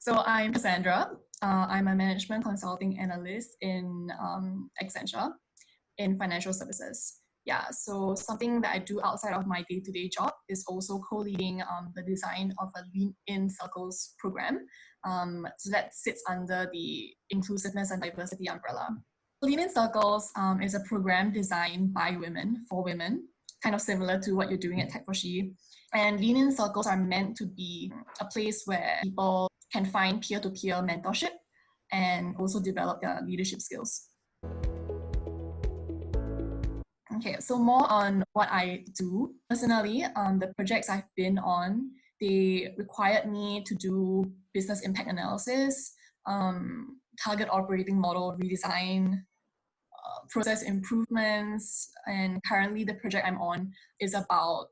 So I'm Cassandra. I'm a Management Consulting Analyst in Accenture in financial services. Yeah, so something that I do outside of my day-to-day job is also co-leading the design of a Lean In Circles program. So that sits under the inclusiveness and diversity umbrella. Lean In Circles is a program designed by women for women, kind of similar to what you're doing at Tech4She. And Lean In Circles are meant to be a place where people can find peer-to-peer mentorship and also develop their leadership skills. Okay, so more on what I do. Personally, the projects I've been on, they required me to do business impact analysis, target operating model redesign, process improvements, and currently the project I'm on is about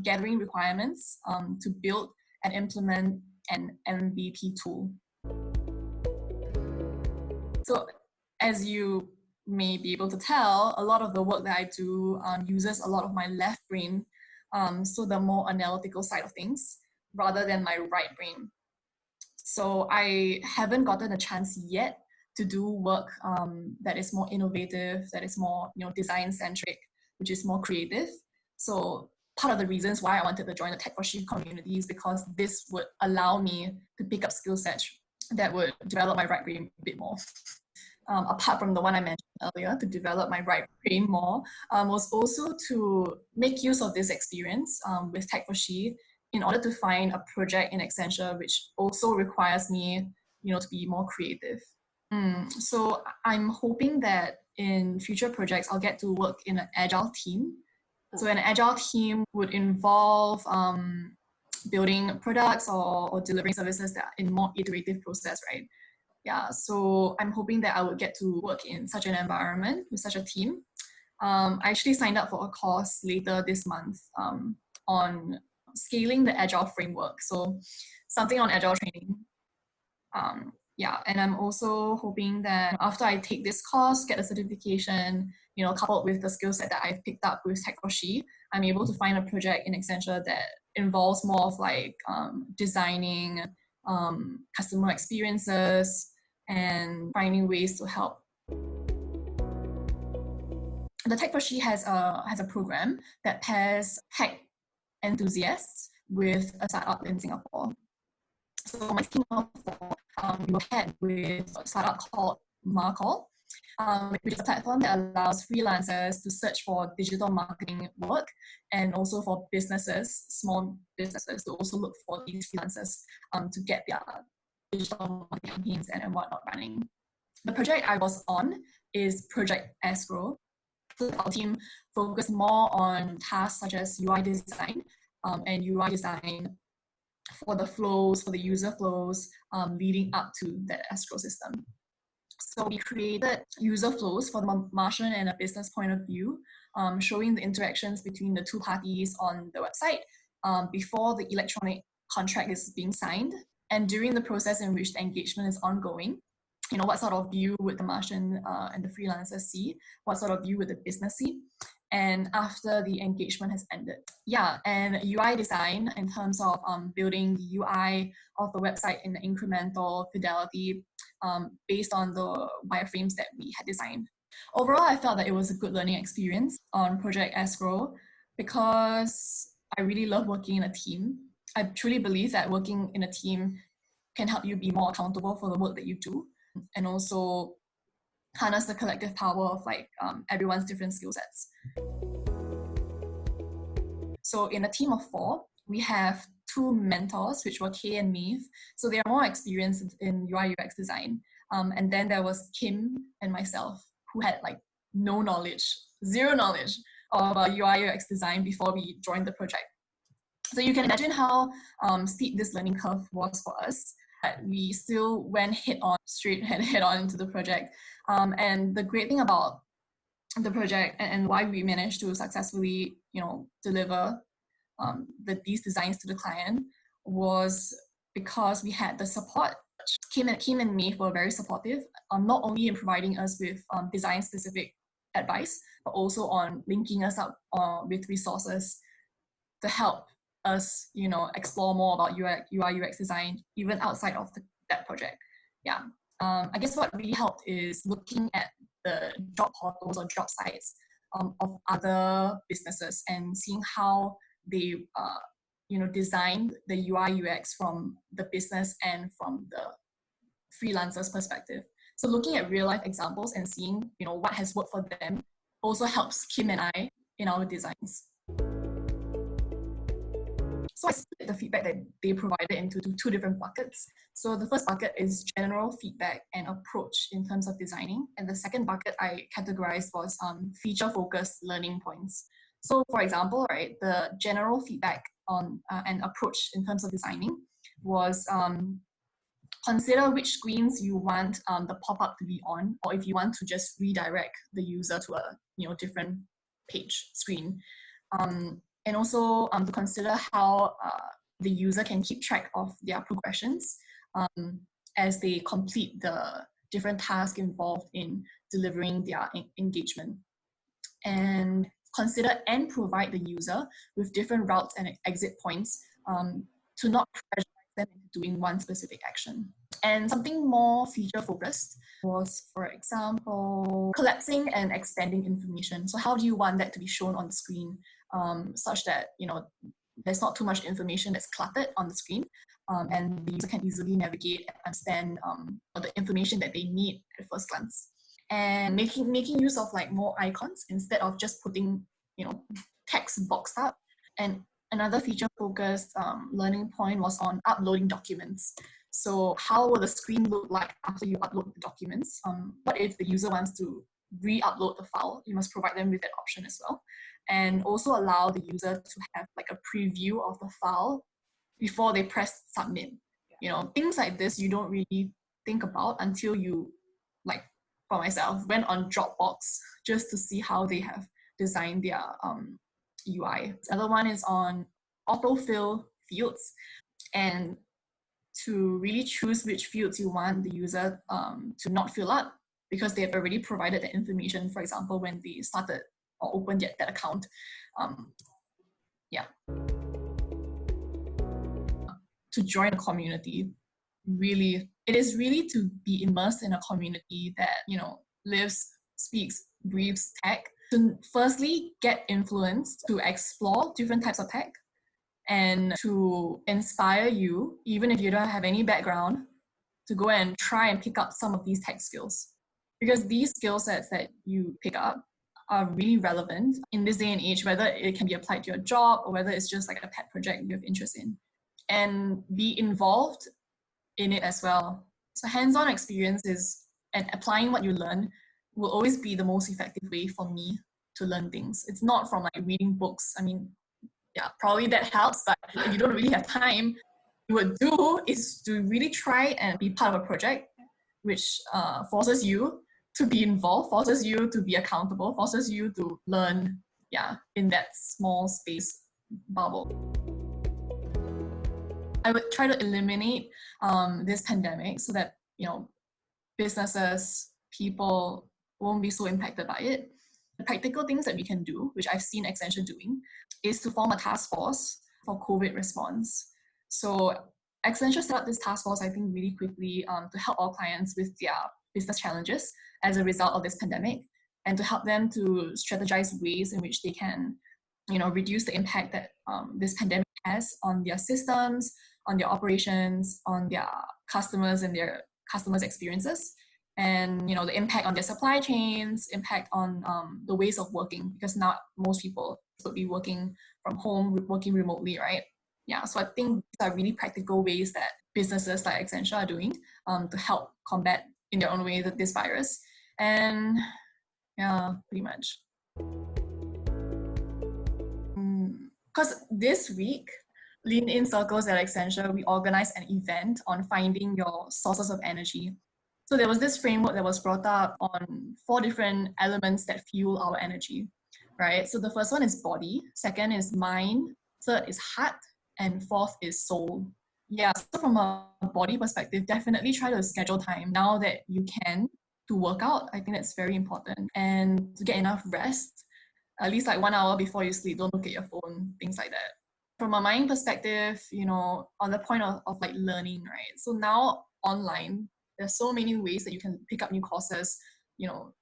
gathering requirements to build and implement an MVP tool. So as you may be able to tell, a lot of the work that I do uses a lot of my left brain, so the more analytical side of things, rather than my right brain. So I haven't gotten a chance yet to do work that is more innovative, that is more design-centric, which is more creative. So part of the reasons why I wanted to join the Tech4She community is because this would allow me to pick up skill sets that would develop my right brain a bit more. Apart from the one I mentioned earlier, to develop my right brain more, was also to make use of this experience with Tech4She in order to find a project in Accenture which also requires me, to be more creative. So I'm hoping that in future projects, I'll get to work in an agile team. So an agile team would involve building products or delivering services that are in more iterative process, right? Yeah, so I'm hoping that I would get to work in such an environment with such a team. I actually signed up for a course later this month on scaling the agile framework. So something on agile training. Yeah, and I'm also hoping that after I take this course, get a certification, coupled with the skill set that I've picked up with Tech4She, I'm able to find a project in Accenture that involves more of like designing customer experiences and finding ways to help. The Tech4She has a program that pairs tech enthusiasts with a startup in Singapore. So my team of four, we were paired with a startup called Marcall, which is a platform that allows freelancers to search for digital marketing work, and also for businesses, small businesses, to also look for these freelancers to get their digital marketing campaigns and whatnot running. The project I was on is Project Escrow. So our team focused more on tasks such as UI design and UI design for the flows, for the user flows leading up to the escrow system. So we created user flows for the Martian and a business point of view, showing the interactions between the two parties on the website before the electronic contract is being signed, and during the process in which the engagement is ongoing. What sort of view would the Martian and the freelancer see? What sort of view would the business see? And after the engagement has ended. Yeah, and UI design in terms of building the UI of the website in incremental fidelity based on the wireframes that we had designed. Overall, I felt that it was a good learning experience on Project Escrow because I really love working in a team. I truly believe that working in a team can help you be more accountable for the work that you do, and also harness the collective power of everyone's different skill sets. So in a team of 4, we have 2 mentors, which were Kay and Maeve. So they are more experienced in UI UX design. And then there was Kim and myself, who had no knowledge, zero knowledge of UI UX design before we joined the project. So you can imagine how steep this learning curve was for us. We still went head on into the project. And the great thing about the project and why we managed to successfully, deliver these designs to the client was because we had the support. Kim and Maeve were very supportive, not only in providing us with design-specific advice, but also on linking us up with resources to help us, explore more about UI UX design, even outside of the that project. Yeah. I guess what really helped is looking at the job portals or job sites of other businesses and seeing how they design the UI UX from the business and from the freelancer's perspective. So looking at real life examples and seeing what has worked for them also helps Kim and I in our designs. So I split the feedback that they provided into two different buckets. So the first bucket is general feedback and approach in terms of designing. And the second bucket I categorized was feature-focused learning points. So for example, right, the general feedback on and approach in terms of designing was consider which screens you want the pop-up to be on, or if you want to just redirect the user to a different page screen. And also to consider how the user can keep track of their progressions as they complete the different tasks involved in delivering their engagement. And consider and provide the user with different routes and exit points to not pressurize them into doing one specific action. And something more feature focused was, for example, collapsing and expanding information. So how do you want that to be shown on the screen such that there's not too much information that's cluttered on the screen, and the user can easily navigate and understand the information that they need at first glance. And making use of like more icons instead of just putting text boxed up. And another feature focused learning point was on uploading documents. So how will the screen look like after you upload the documents? What if the user wants to re-upload the file? You must provide them with that option as well. And also allow the user to have like a preview of the file before they press submit. Things like this you don't really think about until you, like for myself, went on Dropbox just to see how they have designed their UI. The other one is on autofill fields, and to really choose which fields you want the user to not fill up because they have already provided the information, for example, when they started or opened that account. To join a community, it is really to be immersed in a community that lives, speaks, breathes tech. To firstly get influenced to explore different types of tech, and to inspire you, even if you don't have any background, to go and try and pick up some of these tech skills. Because these skill sets that you pick up are really relevant in this day and age, whether it can be applied to your job or whether it's just like a pet project you have interest in. And be involved in it as well. So hands-on experiences and applying what you learn will always be the most effective way for me to learn things. It's not from like reading books. I mean, yeah, probably that helps, but if you don't really have time, what you would do is to really try and be part of a project which forces you to be involved, forces you to be accountable, forces you to learn, in that small space bubble. I would try to eliminate this pandemic so that businesses, people won't be so impacted by it. The practical things that we can do, which I've seen Accenture doing, is to form a task force for COVID response. So Accenture set up this task force, I think, really quickly to help our clients with their business challenges as a result of this pandemic, and to help them to strategize ways in which they can, reduce the impact that this pandemic has on their systems, on their operations, on their customers and their customers' experiences. And the impact on their supply chains, impact on the ways of working, because now most people would be working from home, working remotely, right? So I think these are really practical ways that businesses like Accenture are doing to help combat in their own way this virus. And pretty much. Because this week, Lean In Circles at Accenture, we organized an event on finding your sources of energy. So there was this framework that was brought up on 4 different elements that fuel our energy, right? So the first one is body, second is mind, third is heart, and fourth is soul. So from a body perspective, definitely try to schedule time now that you can to work out. I think that's very important. And to get enough rest, at least like 1 hour before you sleep, don't look at your phone, things like that. From a mind perspective, on the point of like learning, right? So now online. There's so many ways that you can pick up new courses. You know,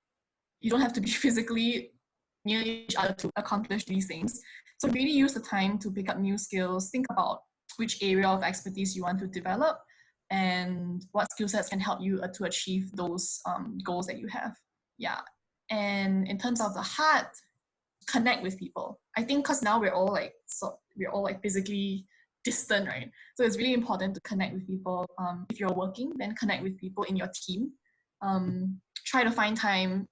you don't have to be physically near each other to accomplish these things. So really use the time to pick up new skills. Think about which area of expertise you want to develop and what skill sets can help you to achieve those goals that you have. Yeah. And in terms of the heart, connect with people. I think because now we're all like physically distant, right? So it's really important to connect with people. If you're working, then connect with people in your team. Try to find time,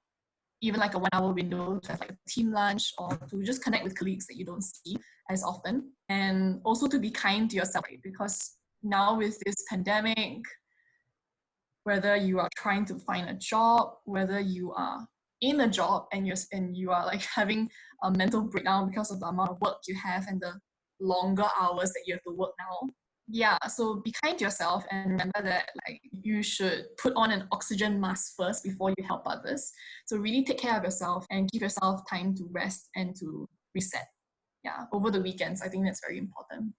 even like a 1 hour window, to have like a team lunch or to just connect with colleagues that you don't see as often. And also to be kind to yourself, right? Because now with this pandemic, whether you are trying to find a job, whether you are in a job and you are like having a mental breakdown because of the amount of work you have and the longer hours that you have to work now. Yeah, so be kind to yourself and remember that like you should put on an oxygen mask first before you help others. So really take care of yourself and give yourself time to rest and to reset. Yeah, over the weekends, I think that's very important.